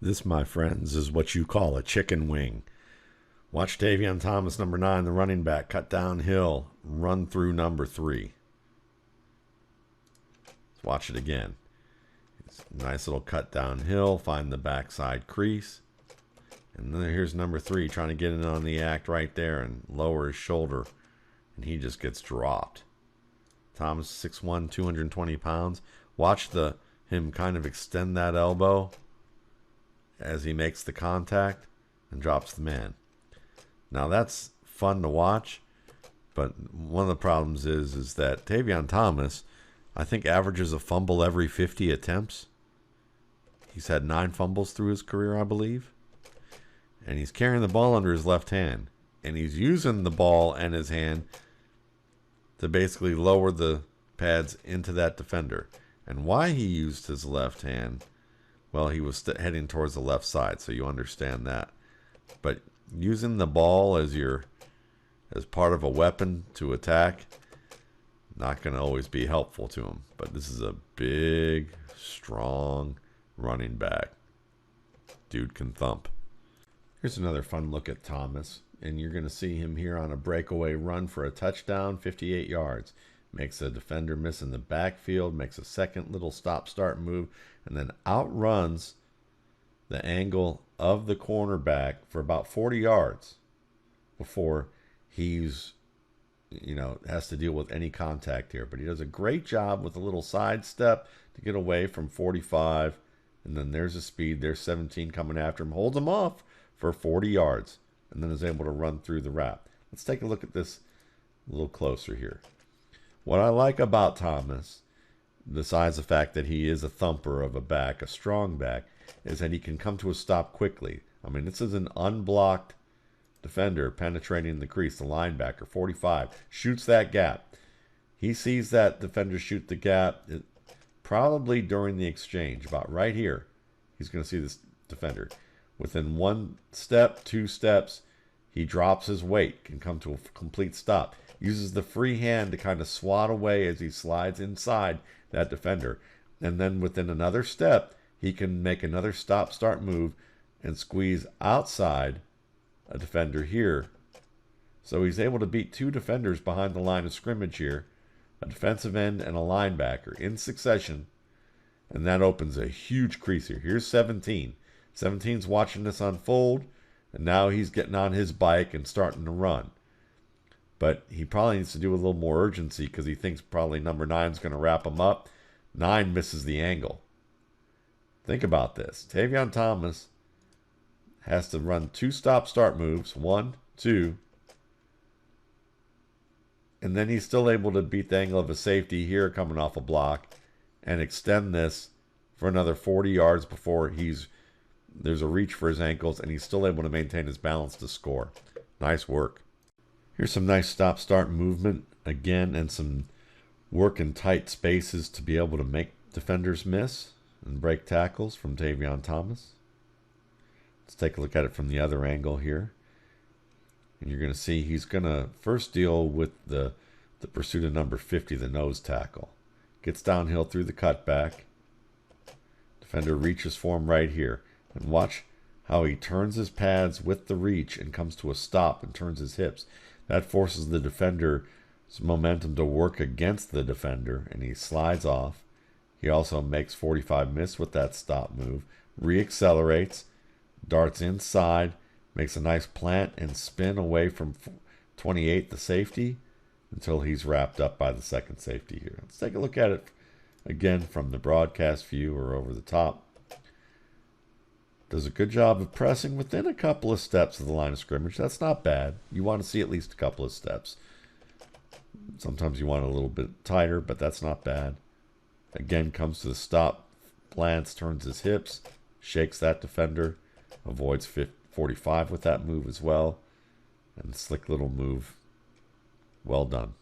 This, my friends, is what you call a chicken wing. Watch Tavion Thomas, number 9, the running back, cut downhill, run through number 3. Let's watch it again. It's a nice little cut downhill, find the backside crease. And then here's number 3 trying to get in on the act right there and lower his shoulder. And he just gets dropped. Thomas, 6'1", 220 pounds. Watch him kind of extend that elbow as he makes the contact and drops the man. Now that's fun to watch, but one of the problems is that Tavion Thomas, I think, averages a fumble every 50 attempts. He's had 9 fumbles through his career, I believe. And he's carrying the ball under his left hand. And he's using the ball and his hand to basically lower the pads into that defender. And why he used his left hand, well, he was heading towards the left side, so you understand that. But using the ball as part of a weapon to attack, not going to always be helpful to him. But this is a big, strong running back. Dude can thump. Here's another fun look at Thomas, and you're going to see him here on a breakaway run for a touchdown, 58 yards. Makes a defender miss in the backfield, makes a second little stop-start move, and then outruns the angle of the cornerback for about 40 yards before he's, has to deal with any contact here. But he does a great job with a little sidestep to get away from 45, and then there's a speed. There's 17 coming after him, holds him off for 40 yards, and then is able to run through the wrap. Let's take a look at this a little closer here. What I like about Thomas, besides the fact that he is a thumper of a back, a strong back, is that he can come to a stop quickly. I mean, this is an unblocked defender penetrating the crease, the linebacker, 45, shoots that gap. He sees that defender shoot the gap, probably during the exchange, about right here. He's going to see this defender. Within 1 step, 2 steps, he drops his weight, can come to a complete stop. Uses the free hand to kind of swat away as he slides inside that defender. And then within another step, he can make another stop-start move and squeeze outside a defender here. So he's able to beat 2 defenders behind the line of scrimmage here, a defensive end and a linebacker in succession. And that opens a huge crease here. Here's 17. 17's watching this unfold, and now he's getting on his bike and starting to run. But he probably needs to do a little more urgency because he thinks probably number 9's going to wrap him up. 9 misses the angle. Think about this. Tavion Thomas has to run 2 stop-start moves. 1, 2. And then he's still able to beat the angle of a safety here coming off a block and extend this for another 40 yards before there's a reach for his ankles, and he's still able to maintain his balance to score. Nice work. Here's some nice stop-start movement again, and some work in tight spaces to be able to make defenders miss and break tackles from Tavion Thomas. Let's take a look at it from the other angle here. And you're going to see he's going to first deal with the pursuit of number 50, the nose tackle. Gets downhill through the cutback. Defender reaches for him right here. And watch how he turns his pads with the reach and comes to a stop and turns his hips. That forces the defender's momentum to work against the defender, and he slides off. He also makes 45 miss with that stop move, reaccelerates, darts inside, makes a nice plant and spin away from 28, the safety, until he's wrapped up by the second safety here. Let's take a look at it again from the broadcast view or over the top. Does a good job of pressing within a couple of steps of the line of scrimmage. That's not bad. You want to see at least a couple of steps. Sometimes you want it a little bit tighter, but that's not bad. Again, comes to the stop, plants, turns his hips, shakes that defender, avoids 45 with that move as well. And slick little move. Well done.